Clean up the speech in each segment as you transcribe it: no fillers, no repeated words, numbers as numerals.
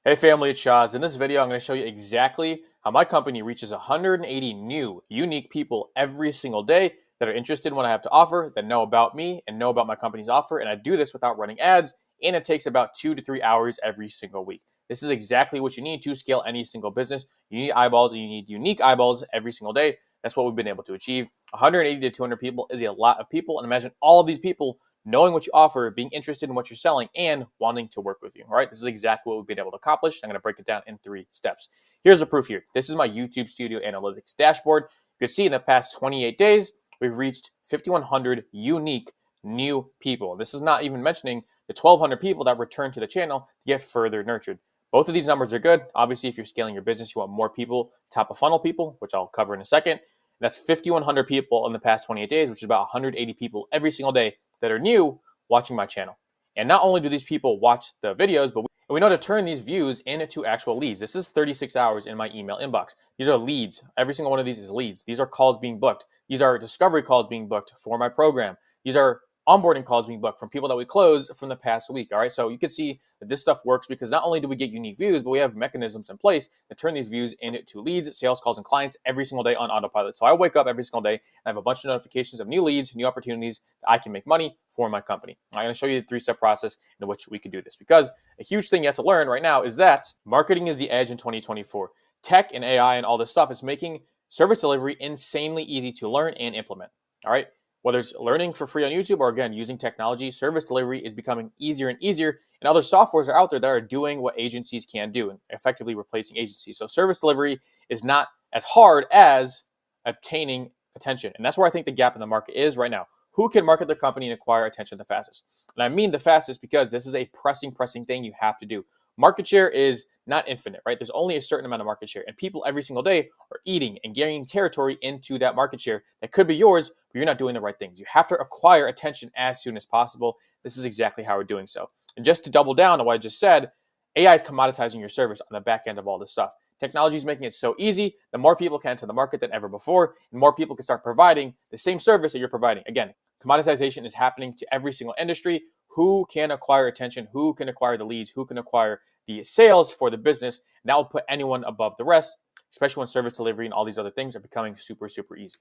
Hey family, it's Shaz. In this video, I'm going to show you exactly how my company reaches 180 new, unique people every single day that are interested in what I have to offer, that know about me and know about my company's offer. And I do this without running ads, and it takes about 2 to 3 hours every single week. This is exactly what you need to scale any single business. You need eyeballs, and you need unique eyeballs every single day. That's what we've been able to achieve. 180 to 200 people is a lot of people, and imagine all of these people knowing what you offer, being interested in what you're selling, and wanting to work with you. All right, this is exactly what we've been able to accomplish. I'm going to break it down in 3 steps. Here's the proof here. This is my YouTube Studio Analytics dashboard. You can see in the past 28 days, we've reached 5,100 unique new people. This is not even mentioning the 1,200 people that return to the channel to get further nurtured. Both of these numbers are good. Obviously, if you're scaling your business, you want more people, top of funnel people, which I'll cover in a second. That's 5,100 people in the past 28 days, which is about 180 people every single day that are new watching my channel. And not only do these people watch the videos, but we know to turn these views into actual leads. This is 36 hours in my email inbox. These are leads. Every single one of these is leads. These are calls being booked. These are discovery calls being booked for my program. These are onboarding calls being booked from people that we closed from the past week. All right. So you can see that this stuff works because not only do we get unique views, but we have mechanisms in place to turn these views into leads, sales calls, and clients every single day on autopilot. So I wake up every single day and I have a bunch of notifications of new leads, new opportunities that I can make money for my company. I'm going to show you the 3-step process in which we can do this, because a huge thing you have to learn right now is that marketing is the edge in 2024. Tech and AI and all this stuff is making service delivery insanely easy to learn and implement. All right. Whether it's learning for free on YouTube or, again, using technology, service delivery is becoming easier and easier. And other softwares are out there that are doing what agencies can do and effectively replacing agencies. So service delivery is not as hard as obtaining attention. And that's where I think the gap in the market is right now. Who can market their company and acquire attention the fastest? And I mean the fastest because this is a pressing thing you have to do. Market share is not infinite, right? There's only a certain amount of market share, and people every single day are eating and gaining territory into that market share that could be yours, but you're not doing the right things. You have to acquire attention as soon as possible. This is exactly how we're doing so. And just to double down on what I just said, AI is commoditizing your service on the back end of all this stuff. Technology is making it so easy that more people can enter the market than ever before, and more people can start providing the same service that you're providing. Again, commoditization is happening to every single industry. Who can acquire attention? Who can acquire the leads? Who can acquire the sales for the business? And that will put anyone above the rest, especially when service delivery and all these other things are becoming super, super easy.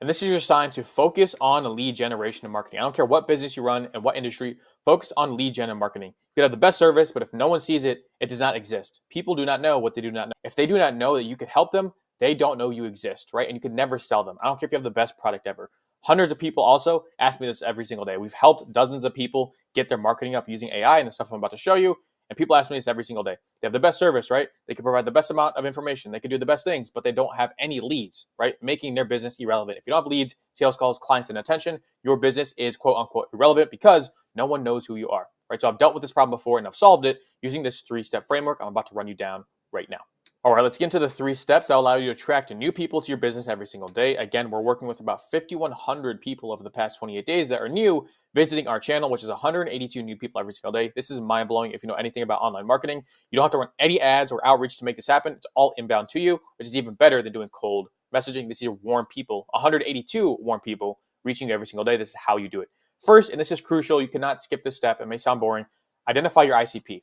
And this is your sign to focus on lead generation and marketing. I don't care what business you run and what industry, focus on lead gen and marketing. You could have the best service, but if no one sees it, it does not exist. People do not know what they do not know. If they do not know that you could help them, they don't know you exist, right? And you could never sell them. I don't care if you have the best product ever. Hundreds of people also ask me this every single day. We've helped dozens of people get their marketing up using AI and the stuff I'm about to show you. And people ask me this every single day. They have the best service, right? They can provide the best amount of information. They can do the best things, but they don't have any leads, right? Making their business irrelevant. If you don't have leads, sales calls, clients, and attention, your business is quote unquote irrelevant because no one knows who you are, right? So I've dealt with this problem before and I've solved it using this 3-step framework I'm about to run you down right now. All right, let's get into the 3 steps that allow you to attract new people to your business every single day. Again, we're working with about 5,100 people over the past 28 days that are new visiting our channel, which is 182 new people every single day. This is mind-blowing if you know anything about online marketing. You don't have to run any ads or outreach to make this happen. It's all inbound to you, which is even better than doing cold messaging. This is warm people, 182 warm people reaching you every single day. This is how you do it. First, and this is crucial, you cannot skip this step. It may sound boring. Identify your ICP.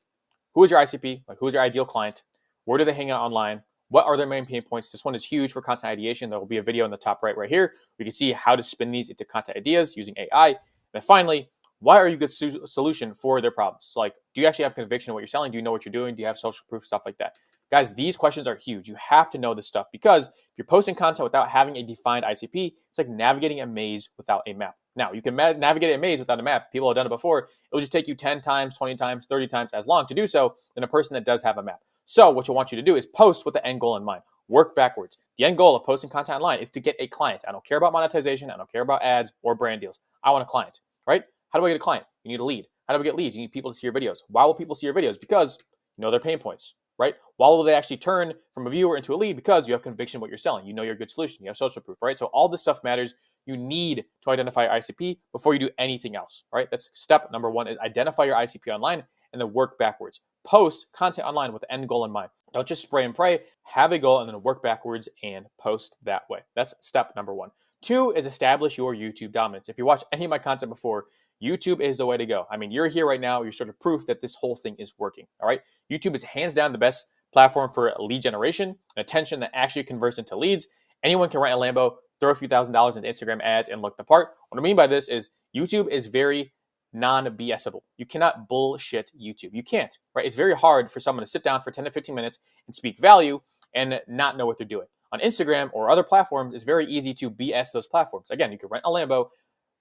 Who is your ICP? Like, who is your ideal client? Where do they hang out online? What are their main pain points? This one is huge for content ideation. There will be a video in the top right here. We can see how to spin these into content ideas using AI. And then finally, why are you a good solution for their problems? So, like, do you actually have conviction in what you're selling? Do you know what you're doing? Do you have social proof? Stuff like that. Guys, these questions are huge. You have to know this stuff because if you're posting content without having a defined ICP, it's like navigating a maze without a map. Now, you can navigate a maze without a map. People have done it before. It will just take you 10 times, 20 times, 30 times as long to do so than a person that does have a map. So what you'll want you to do is post with the end goal in mind. Work backwards. The end goal of posting content online is to get a client. I don't care about monetization. I don't care about ads or brand deals. I want a client, right? How do I get a client? You need a lead. How do we get leads? You need people to see your videos. Why will people see your videos? Because you know their pain points, right? Why will they actually turn from a viewer into a lead? Because you have conviction in what you're selling. You know you're a good solution. You have social proof, right? So all this stuff matters. You need to identify your ICP before you do anything else, right? That's step number 1 is identify your ICP online and then work backwards. Post content online with the end goal in mind. Don't just spray and pray. Have a goal and then work backwards and post that way. That's step number 1. 2 is establish your YouTube dominance. If you watch any of my content before, YouTube is the way to go. I mean, you're here right now. You're sort of proof that this whole thing is working. All right. YouTube is hands down the best platform for lead generation and attention that actually converts into leads. Anyone can rent a Lambo, throw a few $1,000s into Instagram ads and look the part. What I mean by this is YouTube is very non-BSable. You cannot bullshit YouTube. You can't, right? It's very hard for someone to sit down for 10 to 15 minutes and speak value and not know what they're doing. On Instagram or other platforms, it's very easy to BS those platforms. Again, you can rent a Lambo,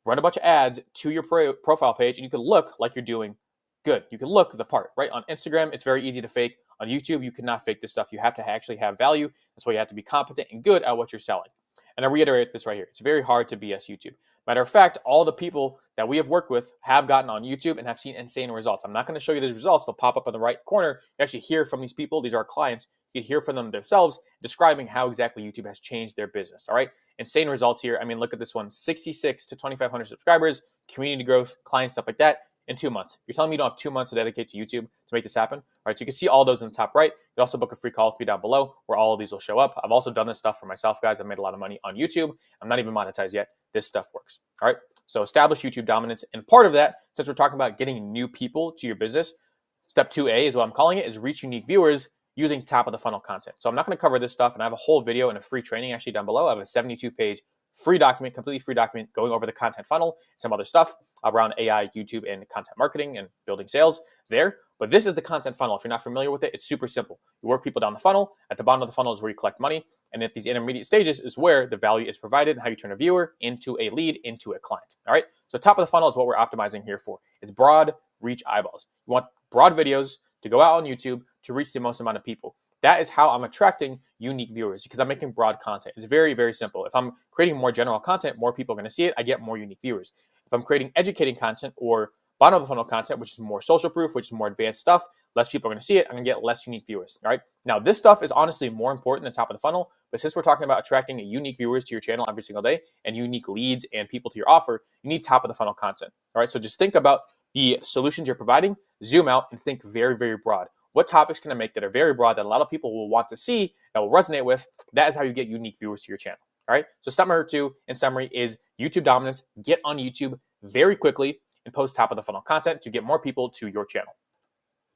run a bunch of ads to your profile page, and you can look like you're doing good. You can look the part, right? On Instagram, it's very easy to fake. On YouTube, you cannot fake this stuff. You have to actually have value. That's why you have to be competent and good at what you're selling. And I reiterate this right here. It's very hard to BS YouTube. Matter of fact, all the people that we have worked with have gotten on YouTube and have seen insane results. I'm not going to show you these results. They'll pop up on the right corner. You actually hear from these people. These are our clients. You can hear from them themselves describing how exactly YouTube has changed their business. All right. Insane results here. I mean, look at this one, 66 to 2,500 subscribers, community growth, clients, stuff like that in 2 months. You're telling me you don't have 2 months to dedicate to YouTube to make this happen? All right. So you can see all those in the top right. You can also book a free call with me down below where all of these will show up. I've also done this stuff for myself, guys. I've made a lot of money on YouTube. I'm not even monetized yet. This stuff works. All right. So establish YouTube dominance. And part of that, since we're talking about getting new people to your business, step 2A is what I'm calling it, is reach unique viewers using top of the funnel content. So I'm not going to cover this stuff, and I have a whole video and a free training actually down below. I have a 72-page free document, completely free document going over the content funnel, some other stuff around AI, YouTube, and content marketing and building sales there. But this is the content funnel. If you're not familiar with it, it's super simple. You work people down the funnel. At the bottom of the funnel is where you collect money. And at these intermediate stages is where the value is provided and how you turn a viewer into a lead, into a client. All right. So top of the funnel is what we're optimizing here for. It's broad reach eyeballs. You want broad videos to go out on YouTube to reach the most amount of people. That is how I'm attracting unique viewers because I'm making broad content. It's very, very simple. If I'm creating more general content, more people are going to see it. I get more unique viewers. If I'm creating educating content or bottom of the funnel content, which is more social proof, which is more advanced stuff, less people are going to see it. I'm going to get less unique viewers. All right. Now, this stuff is honestly more important than top of the funnel. But since we're talking about attracting unique viewers to your channel every single day and unique leads and people to your offer, you need top of the funnel content. All right. So just think about the solutions you're providing, zoom out and think very, very broad. What topics can I make that are very broad that a lot of people will want to see, that will resonate with? That is how you get unique viewers to your channel. All right. So step number 2 in summary is YouTube dominance. Get on YouTube very quickly and post top of the funnel content to get more people to your channel.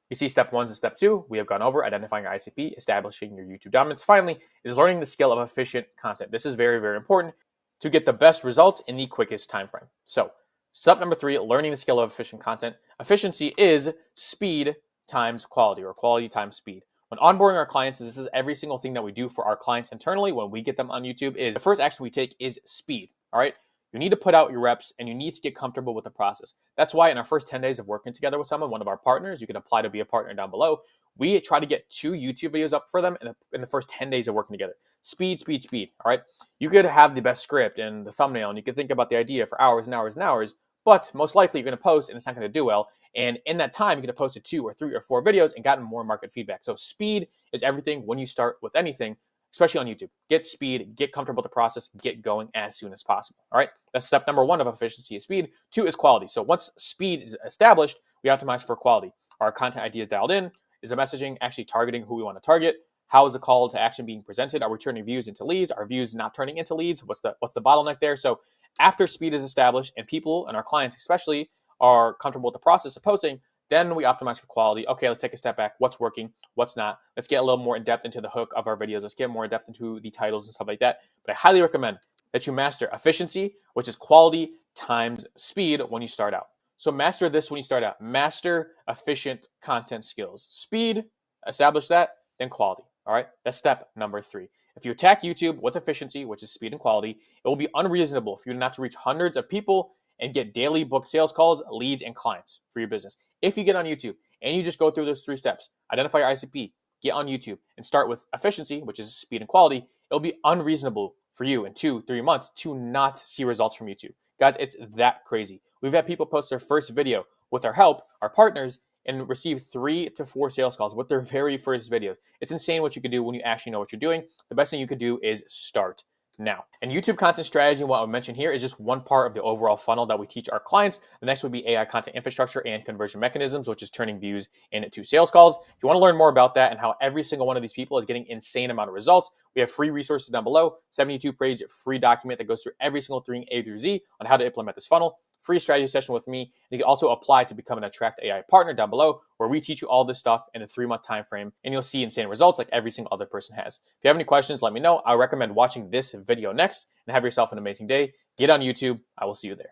You see step 1 and step 2, we have gone over identifying your ICP, establishing your YouTube dominance. Finally, is learning the skill of efficient content. This is very, very important to get the best results in the quickest time frame. So step number 3, learning the skill of efficient content. Efficiency is speed times quality, or quality times speed. When onboarding our clients, this is every single thing that we do for our clients internally when we get them on YouTube, is the first action we take is speed. All right. You need to put out your reps and you need to get comfortable with the process. That's why in our first 10 days of working together with someone, one of our partners, you can apply to be a partner down below. We try to get 2 YouTube videos up for them in the first 10 days of working together. Speed, speed, speed. All right. You could have the best script and the thumbnail and you could think about the idea for hours and hours and hours, but most likely you're going to post and it's not going to do well. And in that time, you could have posted 2 or 3 or 4 videos and gotten more market feedback. So speed is everything when you start with anything, especially on YouTube. Get speed, get comfortable with the process, get going as soon as possible. All right. That's step number 1 of efficiency is speed. 2 is quality. So once speed is established, we optimize for quality. Our content ideas dialed in. Is the messaging actually targeting who we want to target? How is the call to action being presented? Are we turning views into leads? Are views not turning into leads? What's the bottleneck there? So after speed is established and people and our clients especially are comfortable with the process of posting, then we optimize for quality. Okay, let's take a step back. What's working? What's not? Let's get a little more in depth into the hook of our videos. Let's get more in depth into the titles and stuff like that. But I highly recommend that you master efficiency, which is quality times speed when you start out. So master this when you start out. Master efficient content skills. Speed, establish that, then quality. All right, that's step number 3. If you attack YouTube with efficiency, which is speed and quality, it will be unreasonable for you not to reach hundreds of people and get daily booked sales calls, leads, and clients for your business. If you get on YouTube and you just go through those 3 steps, identify your ICP, get on YouTube, and start with efficiency, which is speed and quality, it'll be unreasonable for you in 2-3 months to not see results from YouTube. Guys, it's that crazy. We've had people post their first video with our help, our partners, and receive 3 to 4 sales calls with their very first videos. It's insane what you can do when you actually know what you're doing. The best thing you could do is start now. And YouTube content strategy, what I mentioned here, is just one part of the overall funnel that we teach our clients. The next would be AI content infrastructure and conversion mechanisms, which is turning views into sales calls. If you want to learn more about that and how every single one of these people is getting insane amount of results, we have free resources down below, 72-page free document that goes through every single thing A through Z on how to implement this funnel. free strategy session with me. You can also apply to become an Attract AI partner down below, where we teach you all this stuff in a 3-month time frame, and you'll see insane results like every single other person has. If you have any questions, let me know. I recommend watching this video next, and have yourself an amazing day. Get on YouTube. I will see you there.